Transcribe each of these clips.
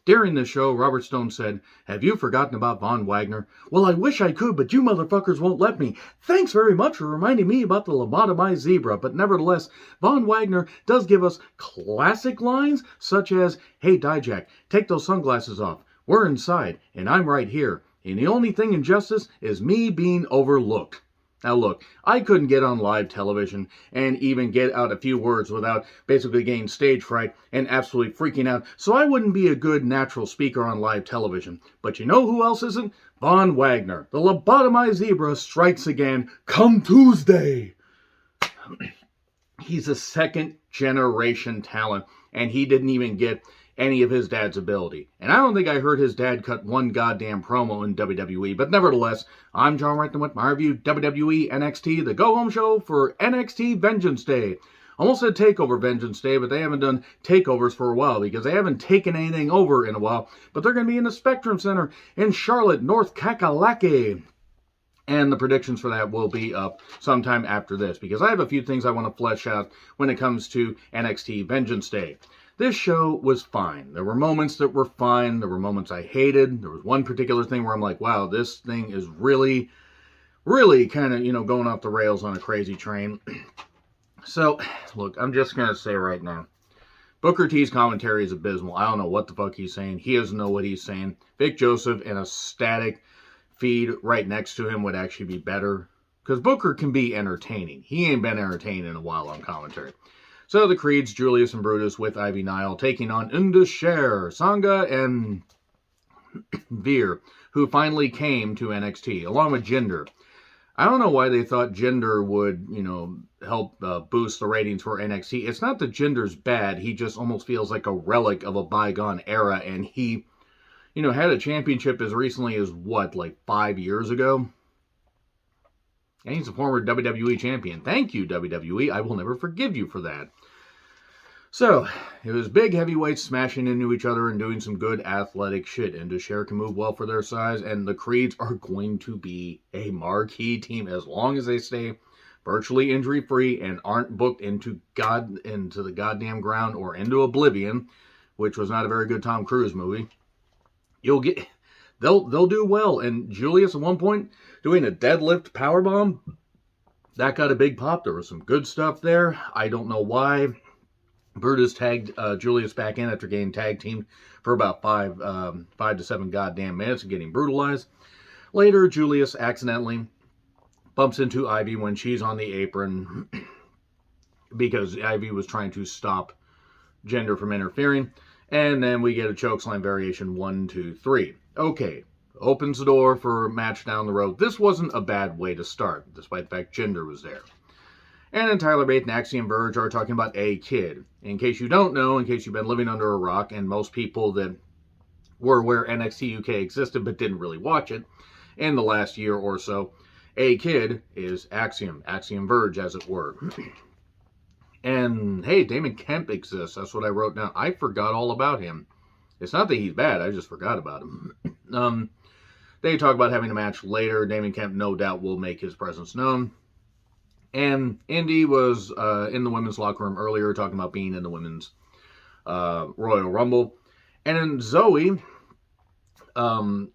During the show, Robert Stone said, "Have you forgotten about Von Wagner?" "Well, I wish I could, but you motherfuckers won't let me. Thanks very much for reminding me about the lobotomized zebra, but nevertheless, Von Wagner does give us classic lines such as, 'Hey, Dijak, take those sunglasses off. We're inside, and I'm right here. And the only thing in justice is me being overlooked.'" Now look, I couldn't get on live television and even get out a few words without basically getting stage fright and absolutely freaking out, so I wouldn't be a good natural speaker on live television. But you know who else isn't? Von Wagner. The lobotomized zebra strikes again come Tuesday. He's a second generation talent, and he didn't even get any of his dad's ability. And I don't think I heard his dad cut one goddamn promo in WWE, but nevertheless, I'm John Reitman with my review WWE NXT, the go-home show for NXT Vengeance Day. Almost said TakeOver Vengeance Day, but they haven't done takeovers for a while because they haven't taken anything over in a while. But they're going to be in the Spectrum Center in Charlotte, North Kakalaki. And the predictions for that will be up sometime after this, because I have a few things I want to flesh out when it comes to NXT Vengeance Day. This show was fine. There were moments that were fine. There were moments I hated. There was one particular thing where I'm like, wow, this thing is really, really kind of, going off the rails on a crazy train. So, look, I'm just going to say right now, Booker T's commentary is abysmal. I don't know what the fuck he's saying. He doesn't know what he's saying. Vic Joseph and a static feed right next to him would actually be better, because Booker can be entertaining. He ain't been entertained in a while on commentary. So the Creeds, Julius and Brutus with Ivy Nile taking on Indusher, Sangha, and Veer, who finally came to NXT, along with Jinder. I don't know why they thought Jinder would, help boost the ratings for NXT. It's not that Jinder's bad. He just almost feels like a relic of a bygone era, and he, had a championship as recently as, 5 years ago? And he's a former WWE champion. Thank you, WWE. I will never forgive you for that. So, it was big heavyweights smashing into each other and doing some good athletic shit. And Indusher can move well for their size. And the Creeds are going to be a marquee team as long as they stay virtually injury-free and aren't booked into the goddamn ground or into oblivion, which was not a very good Tom Cruise movie. They'll do well. And Julius at one point doing a deadlift powerbomb, that got a big pop. There was some good stuff there. I don't know why. Brutus tagged Julius back in after getting tag teamed for about 5 to 7 goddamn minutes and getting brutalized. Later, Julius accidentally bumps into Ivy when she's on the apron because Ivy was trying to stop Jinder from interfering. And then we get a chokeslam variation 1, 2, 3. Okay, opens the door for a match down the road. This wasn't a bad way to start, despite the fact Jinder was there. And then Tyler Bate and Axiom Verge are talking about A Kid. In case you don't know, in case you've been living under a rock, and most people that were aware NXT UK existed but didn't really watch it in the last year or so, A Kid is Axiom Verge, as it were. And hey, Damon Kemp exists. That's what I wrote down. I forgot all about him. It's not that he's bad, I just forgot about him. They talk about having a match later. Damon Kemp no doubt will make his presence known. And Indy was in the women's locker room earlier talking about being in the women's Royal Rumble. And then Zoe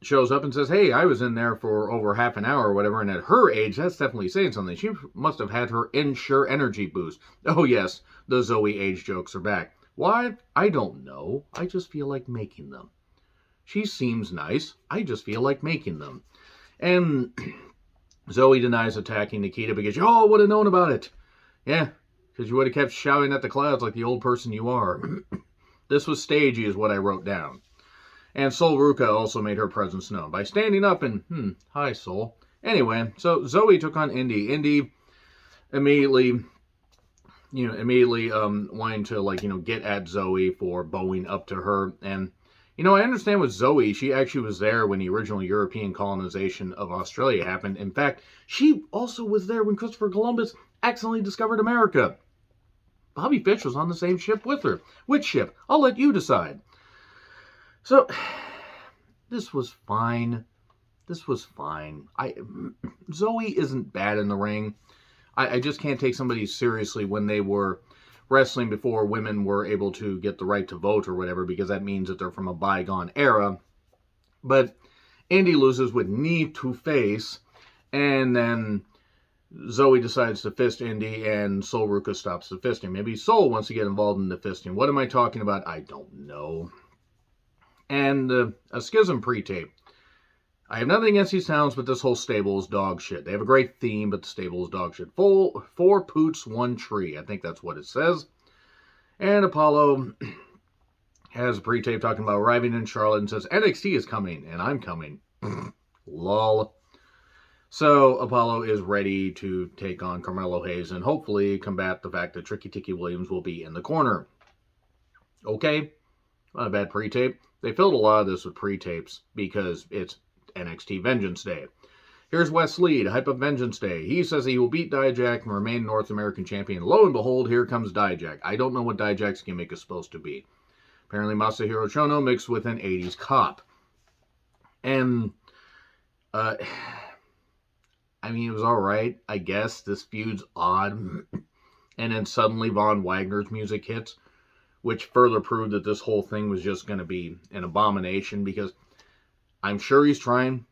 shows up and says, hey, I was in there for over half an hour or whatever. And at her age, that's definitely saying something. She must have had her Ensure energy boost. Oh, yes, the Zoe age jokes are back. Why? I don't know. I just feel like making them. She seems nice. I just feel like making them. And Zoe denies attacking Nikita because you all would have known about it. Yeah, because you would have kept shouting at the clouds like the old person you are. This was stagey is what I wrote down. And Sol Ruka also made her presence known by standing up and, hi Sol. Anyway, so Zoe took on Indy. Indy immediately wanting to, get at Zoe for bowing up to her. And, I understand with Zoe, she actually was there when the original European colonization of Australia happened. In fact, she also was there when Christopher Columbus accidentally discovered America. Bobby Fish was on the same ship with her. Which ship? I'll let you decide. So, this was fine. Zoe isn't bad in the ring. I just can't take somebody seriously when they were wrestling before women were able to get the right to vote or whatever, because that means that they're from a bygone era. But Indy loses with knee to face, and then Zoe decides to fist Indy, and Sol Ruka stops the fisting. Maybe Sol wants to get involved in the fisting. What am I talking about? I don't know. And a Schism pre-tape. I have nothing against these towns, but this whole stable is dog shit. They have a great theme, but the stable is dog shit. Four poots, one tree. I think that's what it says. And Apollo has a pre-tape talking about arriving in Charlotte and says, NXT is coming, and I'm coming. Lol. So Apollo is ready to take on Carmelo Hayes and hopefully combat the fact that Tricky Tiki Williams will be in the corner. Okay, not a bad pre-tape. They filled a lot of this with pre-tapes because it's NXT Vengeance Day. Here's Wes Lee to hype up Vengeance Day. He says he will beat Dijak and remain North American champion. Lo and behold, here comes Dijak. I don't know what Dijak's gimmick is supposed to be. Apparently Masahiro Chono mixed with an 80s cop. And, I mean, it was alright, I guess. This feud's odd. And then suddenly Von Wagner's music hits, which further proved that this whole thing was just going to be an abomination, because I'm sure he's trying.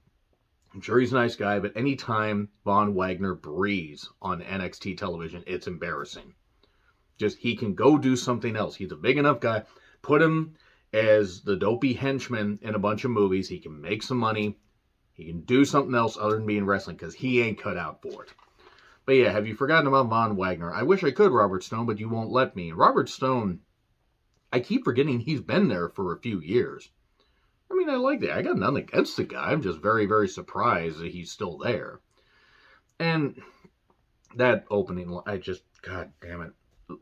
I'm sure he's a nice guy, but anytime Von Wagner breathes on NXT television, it's embarrassing. Just, he can go do something else. He's a big enough guy. Put him as the dopey henchman in a bunch of movies. He can make some money. He can do something else other than being wrestling, because he ain't cut out for it. But yeah, have you forgotten about Von Wagner? I wish I could, Robert Stone, but you won't let me. Robert Stone, I keep forgetting he's been there for a few years. I mean, I like that. I got nothing against the guy. I'm just very, very surprised that he's still there. And that opening, God damn it.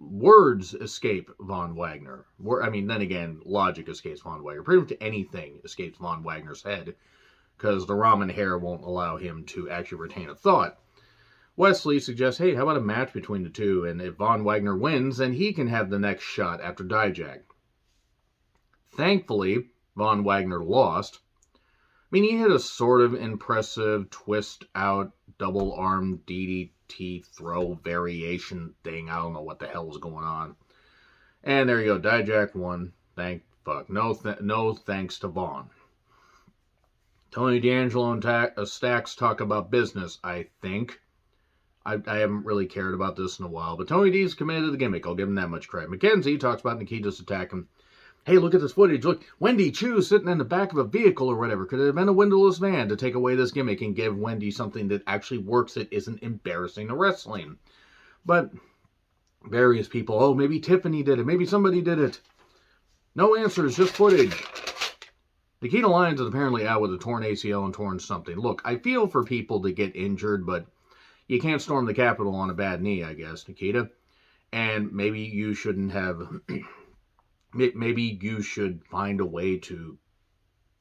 Words escape Von Wagner. I mean, then again, logic escapes Von Wagner. Pretty much anything escapes Von Wagner's head, because the ramen hair won't allow him to actually retain a thought. Wesley suggests, hey, how about a match between the two? And if Von Wagner wins, then he can have the next shot after Dijak. Thankfully, Von Wagner lost. I mean, he hit a sort of impressive twist-out, double-arm DDT throw variation thing. I don't know what the hell was going on. And there you go. Dijak won. Thank fuck. No thanks to Vaughn. Tony D'Angelo and Stacks talk about business, I think. I haven't really cared about this in a while, but Tony D's committed to the gimmick. I'll give him that much credit. McKenzie talks about Nikita's attack him. Hey, look at this footage. Look, Wendy Chu sitting in the back of a vehicle or whatever. Could it have been a windowless van to take away this gimmick and give Wendy something that actually works that isn't embarrassing to wrestling? But various people, oh, maybe Tiffany did it. Maybe somebody did it. No answers, just footage. Nikita Lyons is apparently out with a torn ACL and torn something. Look, I feel for people that get injured, but you can't storm the Capitol on a bad knee, I guess, Nikita. And maybe you shouldn't have... Maybe you should find a way to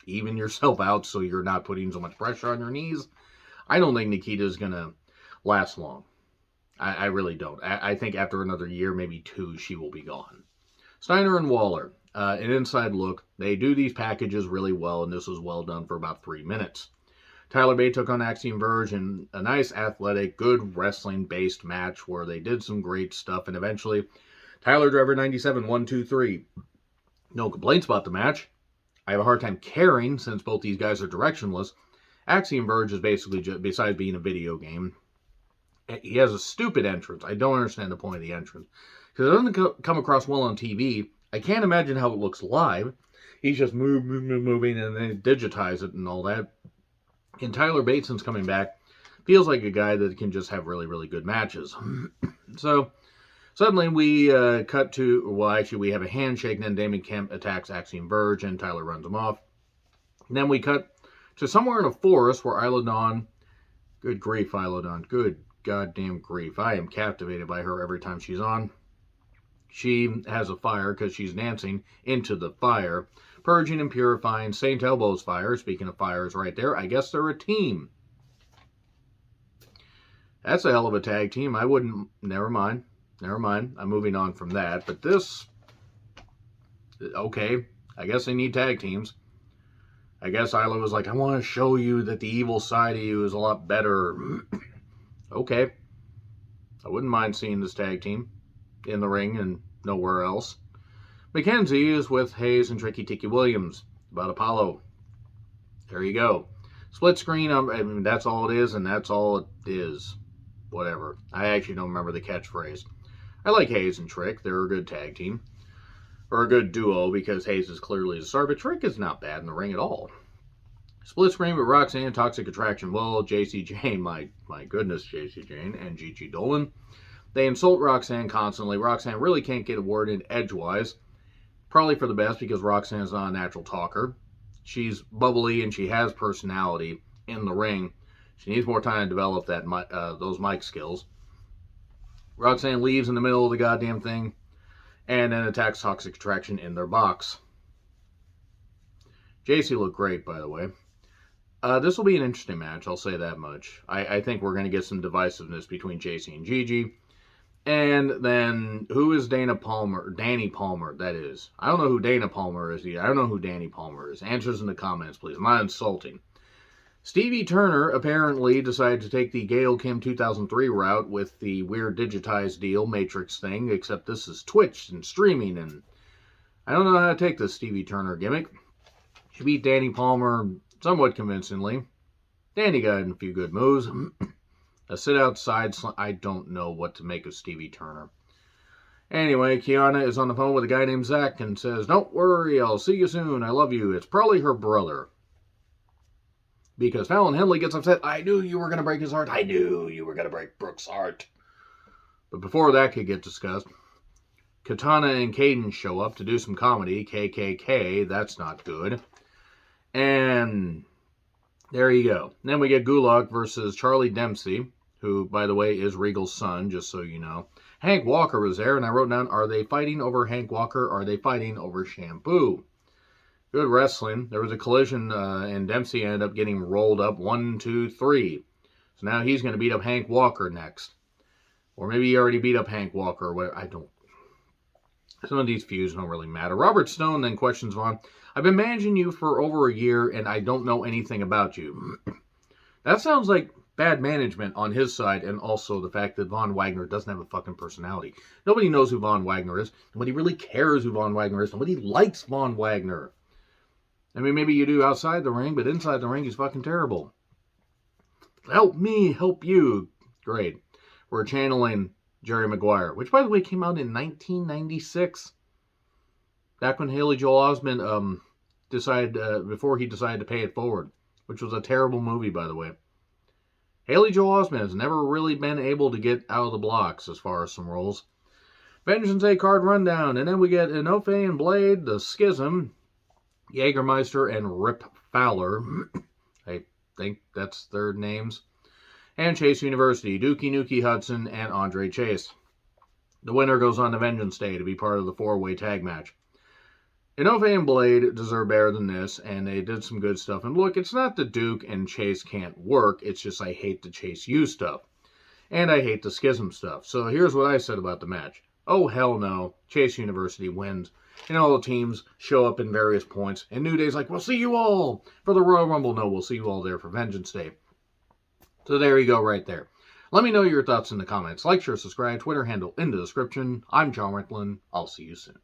even yourself out so you're not putting so much pressure on your knees. I don't think Nikita's going to last long. I really don't. I think after another year, maybe 2, she will be gone. Steiner and Waller, an inside look. They do these packages really well, and this was well done for about 3 minutes. Tyler Bate took on Axiom Verge in a nice, athletic, good wrestling-based match where they did some great stuff, and eventually... Tyler Driver 97, 1, 2, 3. No complaints about the match. I have a hard time caring since both these guys are directionless. Axiom Verge is basically, besides being a video game, he has a stupid entrance. I don't understand the point of the entrance. Because it doesn't come across well on TV. I can't imagine how it looks live. He's just moving and then digitize it and all that. And Tyler Bateson's coming back. Feels like a guy that can just have really, really good matches. So... Suddenly, we cut to, well, actually, we have a handshake, and then Damon Kemp attacks Axiom Verge, and Tyler runs him off. And then we cut to somewhere in a forest where Isla Dawn, good grief, Isla Dawn, good goddamn grief. I am captivated by her every time she's on. She has a fire because she's dancing into the fire, purging and purifying St. Elbo's fire. Speaking of fires right there, I guess they're a team. That's a hell of a tag team. I wouldn't, never mind. I'm moving on from that. But this, okay, I guess they need tag teams. I guess Isla was like, I want to show you that the evil side of you is a lot better. Okay. I wouldn't mind seeing this tag team. in the ring and nowhere else. Mackenzie is with Hayes and Tricky Tiki Williams about Apollo. There you go. Split screen, I mean, that's all it is, and that's all it is. Whatever. I actually don't remember the catchphrase. I like Hayes and Trick. They're a good tag team. Or a good duo, because Hayes is clearly the star, but Trick is not bad in the ring at all. Split screen with Roxanne, Toxic Attraction, Will, JC Jane, my goodness, JC Jane, and Gigi Dolan. They insult Roxanne constantly. Roxanne really can't get a word in edgewise. Probably for the best, because Roxanne's not a natural talker. She's bubbly and she has personality in the ring. She needs more time to develop those mic skills. Roxanne leaves in the middle of the goddamn thing and then attacks Toxic Attraction in their box. JC looked great, by the way. This will be an interesting match, I'll say that much. I think we're going to get some divisiveness between JC and Gigi. And then, who is Danny Palmer, that is. I don't know who Dana Palmer is either. I don't know who Danny Palmer is. Answers in the comments, please. I'm not insulting. Stevie Turner apparently decided to take the Gail Kim 2003 route with the weird digitized deal, Matrix thing, except this is Twitch and streaming, and I don't know how to take this Stevie Turner gimmick. She beat Danny Palmer somewhat convincingly. Danny got in a few good moves. A sit outside, I don't know what to make of Stevie Turner. Anyway, Kiana is on the phone with a guy named Zach and says, "Don't worry, I'll see you soon. I love you." It's probably her brother. Because Fallon Henley gets upset. "I knew you were going to break his heart. I knew you were going to break Brooke's heart." But before that could get discussed, Katana and Caden show up to do some comedy. KKK, that's not good. And there you go. Then we get Gulak versus Charlie Dempsey, who, by the way, is Regal's son, just so you know. Hank Walker was there, and I wrote down, are they fighting over Hank Walker, or are they fighting over shampoo? Good wrestling. There was a collision, and Dempsey ended up getting rolled up 1, 2, 3. So now he's going to beat up Hank Walker next. Or maybe he already beat up Hank Walker, or whatever. I don't. Some of these feuds don't really matter. Robert Stone then questions Vaughn, "I've been managing you for over a year, and I don't know anything about you." That sounds like bad management on his side, and also the fact that Von Wagner doesn't have a fucking personality. Nobody knows who Von Wagner is. Nobody really cares who Von Wagner is. Nobody likes Von Wagner. I mean, maybe you do outside the ring, but inside the ring, he's fucking terrible. Help me, help you. Great. We're channeling Jerry Maguire, which, by the way, came out in 1996. Back when Haley Joel Osment before he decided to pay it forward, which was a terrible movie, by the way. Haley Joel Osment has never really been able to get out of the blocks as far as some roles. Vengeance A card rundown, and then we get Inoue and Blade, The Schism, Jägermeister and Rip Fowler. I think that's their names. And Chase University, Dookie Nukie Hudson, and Andre Chase. The winner goes on to Vengeance Day to be part of the 4-way tag match. Inoue and Blade deserve better than this, and they did some good stuff. And look, it's not that Duke and Chase can't work, it's just I hate the Chase U stuff. And I hate the Schism stuff. So here's what I said about the match. Oh, hell no. Chase University wins. And all the teams show up in various points. And New Day's like, "We'll see you all for the Royal Rumble." No, we'll see you all there for Vengeance Day. So there you go right there. Let me know your thoughts in the comments. Like, share, subscribe, Twitter handle in the description. I'm John Rickland. I'll see you soon.